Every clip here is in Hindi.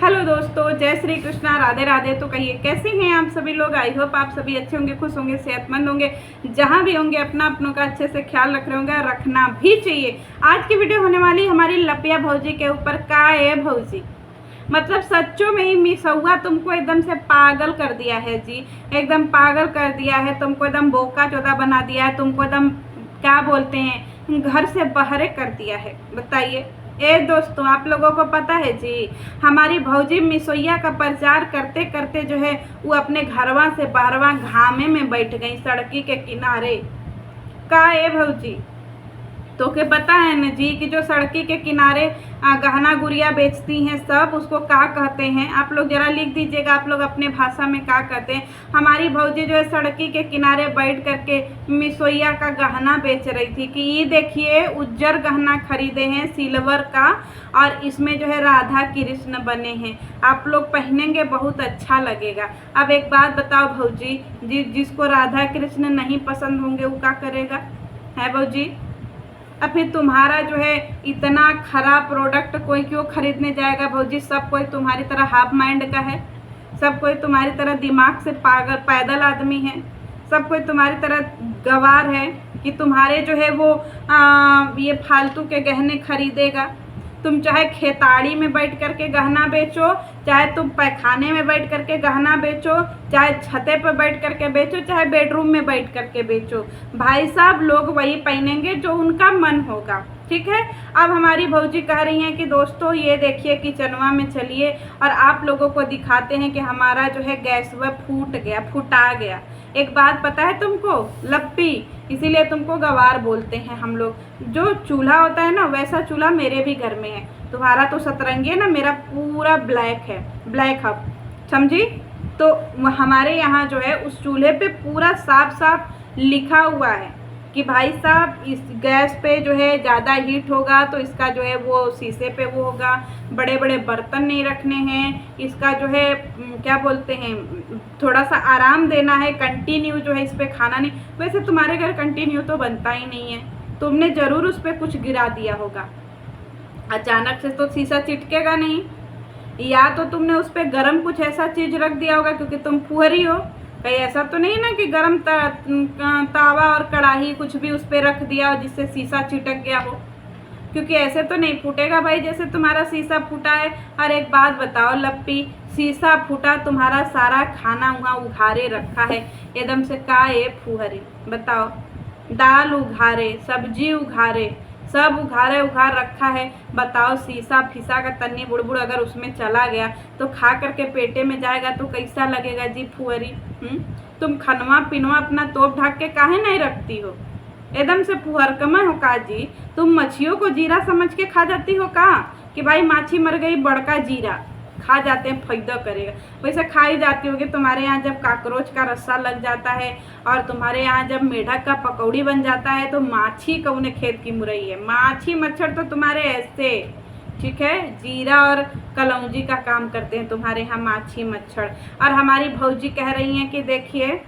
हेलो दोस्तों, जय श्री कृष्णा, राधे राधे। तो कहिए कैसे हैं आप सभी लोग। आई होप आप सभी अच्छे होंगे, खुश होंगे, सेहतमंद होंगे, जहां भी होंगे अपना अपनों का अच्छे से ख्याल रख रहे होंगे, रखना भी चाहिए। आज की वीडियो होने वाली हमारी लपिया भौजी के ऊपर। का है भौजी, मतलब सच्चों में ही मिसौआ तुमको एकदम से पागल कर दिया है जी, एकदम पागल कर दिया है तुमको, एकदम बोका चौदा बना दिया है तुमको, एकदम क्या बोलते हैं, घर से बाहर कर दिया है। बताइए दोस्तों, आप लोगों को पता है जी, हमारी भौजी मिसोइया का प्रचार करते करते जो है वो अपने घरवा से बाहरवा घामे में बैठ गई, सड़की के किनारे। का भौजी, तो के पता है न जी कि जो सड़की के किनारे गहना गुड़िया बेचती हैं सब, उसको क्या कहते हैं? आप लोग जरा लिख दीजिएगा, आप लोग अपने भाषा में क्या कहते हैं। हमारी भौजी जो है सड़की के किनारे बैठ करके मिसोइया का गहना बेच रही थी कि ये देखिए उज्जर गहना खरीदे हैं सिल्वर का, और इसमें जो है राधा कृष्ण बने हैं, आप लोग पहनेंगे बहुत अच्छा लगेगा। अब एक बात बताओ भौजी, जिसको राधा कृष्ण नहीं पसंद होंगे वो क्या करेगा है भौजी? अब फिर तुम्हारा जो है इतना खराब प्रोडक्ट कोई क्यों खरीदने जाएगा भौजी? सब कोई तुम्हारी तरह हाफ माइंड का है, सब कोई तुम्हारी तरह दिमाग से पागल पैदल आदमी है, सब कोई तुम्हारी तरह गवार है कि तुम्हारे जो है वो ये फालतू के गहने खरीदेगा। तुम चाहे खेताड़ी में बैठ करके गहना बेचो, चाहे तुम पैखाने में बैठ करके गहना बेचो, चाहे छते पर बैठ करके बेचो, चाहे बेडरूम में बैठ करके बेचो, भाई साहब लोग वही पहनेंगे जो उनका मन होगा। ठीक है। अब हमारी भौजी कह रही हैं कि दोस्तों ये देखिए किचनवा में चलिए और आप लोगों को दिखाते हैं कि हमारा जो है गैस वह फूटा गया। एक बात पता है तुमको लप्पी, इसीलिए तुमको गवार बोलते हैं हम लोग। जो चूल्हा होता है ना वैसा चूल्हा मेरे भी घर में है। तुम्हारा तो सतरंगी है ना, मेरा पूरा ब्लैक है, ब्लैक हब, समझी? तो हमारे यहाँ जो है उस चूल्हे पे पूरा साफ साफ लिखा हुआ है कि भाई साहब इस गैस पे जो है ज़्यादा हीट होगा तो इसका जो है वो शीशे पे वो होगा, बड़े बड़े बर्तन नहीं रखने हैं, इसका जो है क्या बोलते हैं थोड़ा सा आराम देना है, कंटिन्यू जो है इस पर खाना नहीं। वैसे तुम्हारे घर कंटिन्यू तो बनता ही नहीं है, तुमने ज़रूर उस पर कुछ गिरा दिया होगा, अचानक से तो शीशा चिटकेगा नहीं, या तो तुमने उस पर गर्म कुछ ऐसा चीज़ रख दिया होगा क्योंकि तुम फुहरी हो। कहीं ऐसा तो नहीं ना कि गरम तावा और कढ़ाई कुछ भी उस पर रख दिया हो जिससे शीशा चिटक गया हो, क्योंकि ऐसे तो नहीं फूटेगा भाई जैसे तुम्हारा शीशा फूटा है। और एक बात बताओ लप्पी, शीशा फूटा, तुम्हारा सारा खाना वहाँ उघारे रखा है एकदम से, का फुहरी बताओ, दाल उघारे, सब्जी उघारे, सब उघार रखा है। बताओ शीशा फीसा का तन्नी बुड़बुड़ अगर उसमें चला गया तो खा करके पेटे में जाएगा तो कैसा लगेगा जी फुहरी? तुम खनवा पिनवा अपना तोप ढाक के काहे नहीं रखती हो? एकदम से फुहरकमा हो का जी? तुम मछलियों को जीरा समझ के खा जाती हो का कि भाई माछी मर गई बड़का जीरा खा जाते हैं, फायदा करेगा। वैसे खाई जाती होगी। तुम्हारे यहाँ जब काकरोच का रस्सा लग जाता है और तुम्हारे यहाँ जब मेढक का पकौड़ी बन जाता है तो माछी कौने खेत की मुरई है, माछी मच्छर तो तुम्हारे ऐसे, ठीक है, जीरा और कलौंजी का काम करते हैं तुम्हारे यहाँ माछी मच्छर। और हमारी भौजी कह रही हैं कि देखिए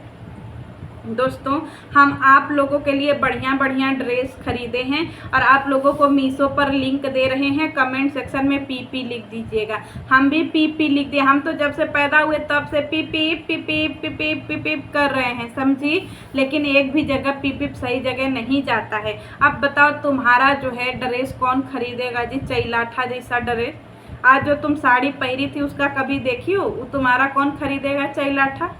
दोस्तों, हम आप लोगों के लिए बढ़िया बढ़िया ड्रेस खरीदे हैं और आप लोगों को मीशो पर लिंक दे रहे हैं, कमेंट सेक्शन में पीपी लिख दीजिएगा। हम भी पीपी लिख दिए, हम तो जब से पैदा हुए तब से पीपी पीपी पीपी पीपी कर रहे हैं, समझी? लेकिन एक भी जगह पीपी सही जगह नहीं जाता है। अब बताओ तुम्हारा जो है ड्रेस कौन खरीदेगा जी? चैलाठा जैसा ड्रेस, आज जो तुम साड़ी पहनी थी उसका कभी देखी हो? वो तुम्हारा कौन खरीदेगा चैलाठा?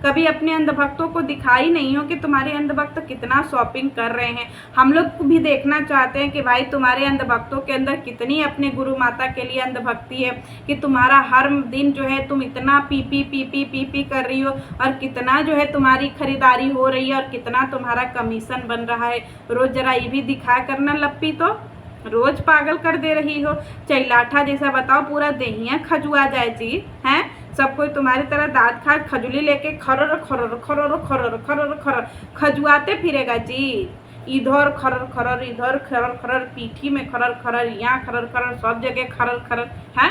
कभी अपने अंधभक्तों को दिखाई नहीं हो कि तुम्हारे अंधभक्त कितना शॉपिंग कर रहे हैं। हम लोग भी देखना चाहते हैं कि भाई तुम्हारे अंधभक्तों के अंदर कितनी अपने गुरु माता के लिए अंधभक्ति है कि तुम्हारा हर दिन जो है तुम इतना पीपी पीपी पीपी कर रही हो और कितना जो है तुम्हारी खरीदारी हो रही है और कितना तुम्हारा कमीशन बन रहा है। रोज जरा ये भी दिखा करना लप्पी, तो रोज पागल कर दे रही हो चैलाठा जैसा। बताओ पूरा देहिया खजुआ जाए जी, हैं? सब कोई तुम्हारी तरह दांत खाट खजुली लेके खरर खरर खरर खरर खरर खरर खजुआते फिरेगा जी, इधर खरर खरर इधर खरर खरर, पीठी में खरर खरर, यहाँ खरर खरर, सब जगह खरर खरर है।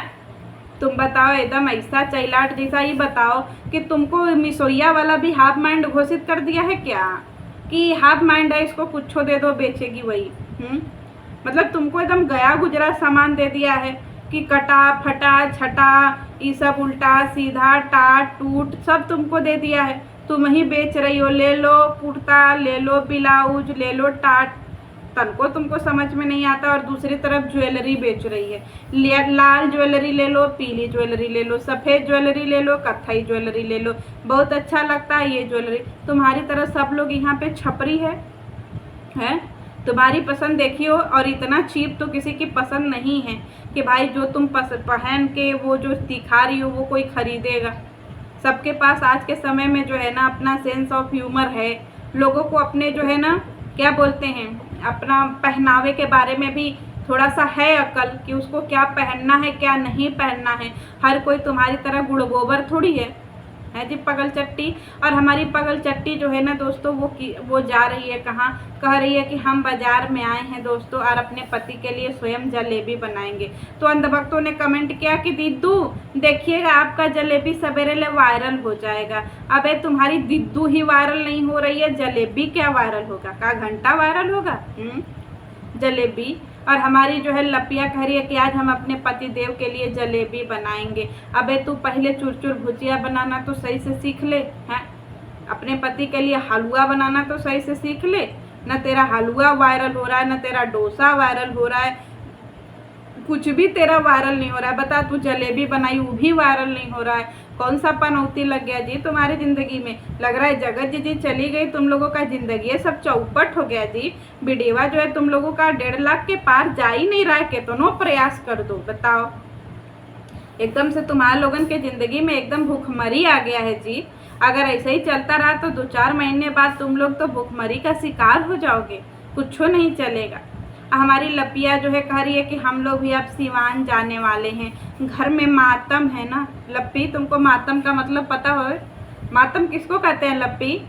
तुम बताओ एकदम ऐसा चैलाट जैसा। ही बताओ कि तुमको मिसोइया वाला भी हाफ माइंड घोषित कर दिया है क्या कि हाफ माइंड है, इसको कुछ दे दो बेचेगी वही? मतलब तुमको एकदम गया गुजरा सामान दे दिया है कि कटा फटा छटा ये सब उल्टा सीधा टाट टूट सब तुमको दे दिया है, तुम ही बेच रही हो। ले लो कुर्ता, ले लो ब्लाउज, ले लो टाट, तन को तुमको समझ में नहीं आता। और दूसरी तरफ ज्वेलरी बेच रही है, लाल ज्वेलरी ले लो, पीली ज्वेलरी ले लो, सफ़ेद ज्वेलरी ले लो, कत्थई ज्वेलरी ले लो, बहुत अच्छा लगता है ये ज्वेलरी। तुम्हारी तरह सब लोग यहाँ पे छपरी है? तुम्हारी पसंद देखियो। और इतना चीप तो किसी की पसंद नहीं है कि भाई जो तुम पहन के वो जो दिखा रही हो वो कोई खरीदेगा। सबके पास आज के समय में जो है ना अपना सेंस ऑफ ह्यूमर है। लोगों को अपने जो है ना क्या बोलते हैं, अपना पहनावे के बारे में भी थोड़ा सा है अकल कि उसको क्या पहनना है क्या नहीं पहनना है। हर कोई तुम्हारी तरह गुड़ गोबर थोड़ी है जी पगल चट्टी। और हमारी पगल चट्टी जो है ना दोस्तों वो जा रही है कहाँ, कह रही है कि हम बाजार में आए हैं दोस्तों और अपने पति के लिए स्वयं जलेबी बनाएंगे। तो अंधभक्तों ने कमेंट किया कि दीदू देखिएगा आपका जलेबी सवेरे ले वायरल हो जाएगा। अबे तुम्हारी दीदू ही वायरल नहीं हो रही है, जलेबी क्या वायरल होगा? का घंटा वायरल होगा जलेबी। और हमारी जो है लपिया कह रही है कि आज हम अपने पति देव के लिए जलेबी बनाएंगे। अबे तू पहले चुरचुर भुजिया बनाना तो सही से सीख ले हैं, अपने पति के लिए हलवा बनाना तो सही से सीख ले। न तेरा हलवा वायरल हो रहा है, न तेरा डोसा वायरल हो रहा है, कुछ भी तेरा वायरल नहीं हो रहा है। बता तू जलेबी बनाई वो भी वायरल नहीं हो रहा है। कौन सा पनौती लग गया जी तुम्हारी ज़िंदगी में? लग रहा है जगत जी चली गई, तुम लोगों का ज़िंदगी ये सब चौपट हो गया जी। वीडियो जो है तुम लोगों का 1.5 लाख के पार जा ही नहीं रहा है, कितनों प्रयास कर दो बताओ। एकदम से तुम्हारे लोगन के ज़िंदगी में एकदम भूखमरी आ गया है जी। अगर ऐसे ही चलता रहा तो 2-4 महीने बाद तुम लोग तो भूखमरी का शिकार हो जाओगे, कुछ नहीं चलेगा। हमारी लपिया जो है कह रही है कि हम लोग भी अब सिवान जाने वाले हैं, घर में मातम है ना। लप्पी तुमको मातम का मतलब पता हो? मातम किसको कहते हैं लप्पी?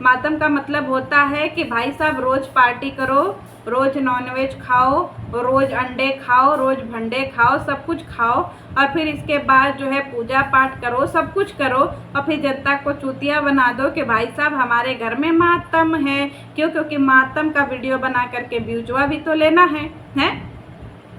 मातम का मतलब होता है कि भाई साहब रोज़ पार्टी करो, रोज़ नॉनवेज खाओ, रोज़ अंडे खाओ, रोज़ भंडे खाओ, सब कुछ खाओ और फिर इसके बाद जो है पूजा पाठ करो, सब कुछ करो और फिर जनता को चूतिया बना दो कि भाई साहब हमारे घर में मातम है। क्यों? क्योंकि मातम का वीडियो बना करके व्यूजवा भी तो लेना है।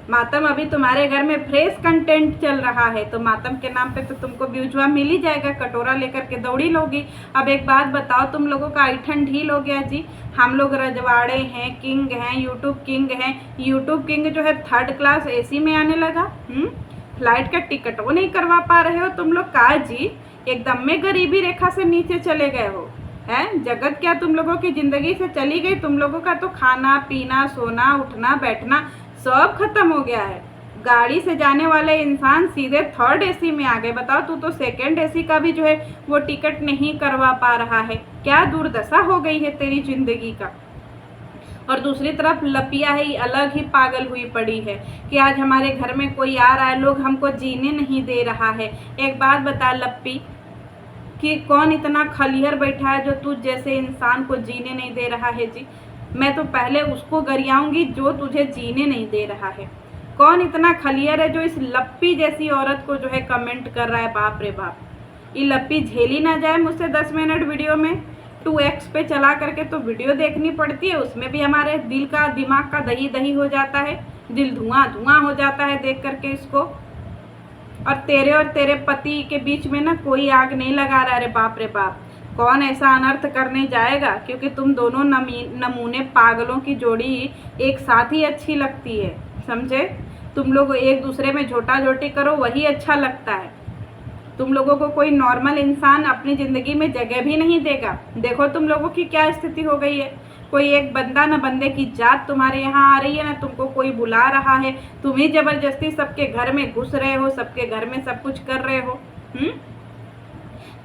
मातम अभी तुम्हारे घर में फ्रेश कंटेंट चल रहा है तो मातम के नाम पे तो तुमको व्यूजवा मिल ही जाएगा, कटोरा लेकर के दौड़ी लोगी। अब एक बात बताओ, तुम लोगों का ऐठन ढील हो गया जी। हम लोग रजवाड़े हैं, किंग हैं, यूट्यूब किंग हैं। यूट्यूब किंग जो है 3rd क्लास AC में आने लगा। फ्लाइट का टिकट वो नहीं करवा पा रहे हो तुम लोग का जी, एकदम में गरीबी रेखा से नीचे चले गए हो। जगत क्या तुम लोगों की ज़िंदगी से चली गई? तुम लोगों का तो खाना पीना सोना उठना बैठना सब खत्म हो गया है। गाड़ी से जाने वाले इंसान सीधे 3rd AC में आ गए। बताओ, तू तो 2nd AC का भी जो है वो टिकट नहीं करवा पा रहा है। क्या दुर्दशा हो गई है तेरी जिंदगी का। और दूसरी तरफ लपिया ही अलग ही पागल हुई पड़ी है कि आज हमारे घर में कोई आ रहा है, लोग हमको जीने नहीं दे रहा है। एक बात बता लप्पी कि कौन इतना खलिहर बैठा है जो तू जैसे इंसान को जीने नहीं दे रहा है जी? मैं तो पहले उसको गरियाऊंगी जो तुझे जीने नहीं दे रहा है। कौन इतना खलियर है जो इस लप्पी जैसी औरत को जो है कमेंट कर रहा है? बाप रे बाप, ये लप्पी झेली ना जाए मुझसे 10 मिनट वीडियो में। 2x पे चला करके तो वीडियो देखनी पड़ती है, उसमें भी हमारे दिल का दिमाग का दही दही हो जाता है, दिल धुआं धुआं हो जाता है देख करके इसको। और तेरे पति के बीच में ना कोई आग नहीं लगा रहा। अरे बाप रे बाप, कौन ऐसा अनर्थ करने जाएगा? क्योंकि तुम दोनों नमूने पागलों की जोड़ी एक साथ ही अच्छी लगती है, समझे? तुम लोग एक दूसरे में झोटा झोटी करो वही अच्छा लगता है। तुम लोगों को कोई नॉर्मल इंसान अपनी ज़िंदगी में जगह भी नहीं देगा। देखो तुम लोगों की क्या स्थिति हो गई है। कोई एक बंदा न बंदे की जात तुम्हारे यहाँ आ रही है, ना तुमको कोई बुला रहा है। तुम ही ज़बरदस्ती सबके घर में घुस रहे हो, सबके घर में सब कुछ कर रहे हो।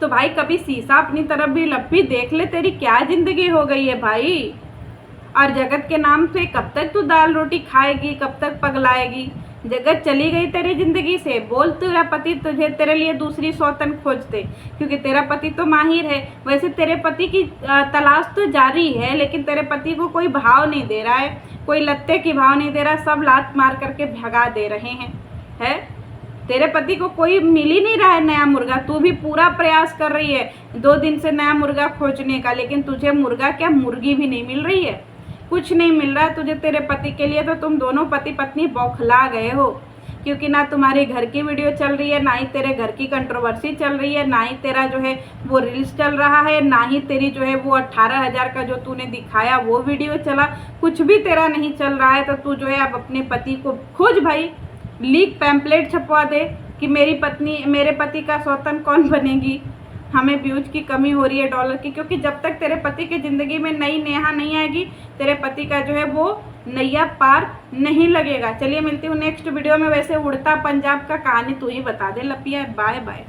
तो भाई कभी शीशा अपनी तरफ भी लप्पी देख ले, तेरी क्या ज़िंदगी हो गई है भाई। और जगत के नाम पे कब तक तू दाल रोटी खाएगी, कब तक पगलाएगी? जगत चली गई तेरी ज़िंदगी से। बोल तेरा पति तुझे तेरे लिए दूसरी सौतन खोज दे, क्योंकि तेरा पति तो माहिर है। वैसे तेरे पति की तलाश तो जारी है, लेकिन तेरे पति को कोई भाव नहीं दे रहा है, कोई लत्ते की भाव नहीं दे रहा, सब लात मार करके भगा दे रहे हैं। तेरे पति को कोई मिल ही नहीं रहा है नया मुर्गा। तू भी पूरा प्रयास कर रही है 2 दिन से नया मुर्गा खोजने का, लेकिन तुझे मुर्गा क्या मुर्गी भी नहीं मिल रही है, कुछ नहीं मिल रहा है तुझे तेरे पति के लिए। तो तुम दोनों पति पत्नी बौखला गए हो। क्योंकि ना तुम्हारे घर की वीडियो चल रही है, ना ही तेरे घर की कंट्रोवर्सी चल रही है, ना ही तेरा जो है वो रील्स चल रहा है, ना ही तेरी जो है वो 18,000 का जो तूने दिखाया वो वीडियो चला, कुछ भी तेरा नहीं चल रहा है। तो तू जो है अब अपने पति को खोज भाई, लीक पैम्पलेट छपवा दे कि मेरे पति का सौतन कौन बनेगी, हमें व्यूज की कमी हो रही है डॉलर की। क्योंकि जब तक तेरे पति की ज़िंदगी में नई नेहा नहीं आएगी, तेरे पति का जो है वो नैया पार नहीं लगेगा। चलिए मिलती हूँ नेक्स्ट वीडियो में। वैसे उड़ता पंजाब का कहानी तू ही बता दे लपिया। Bye bye.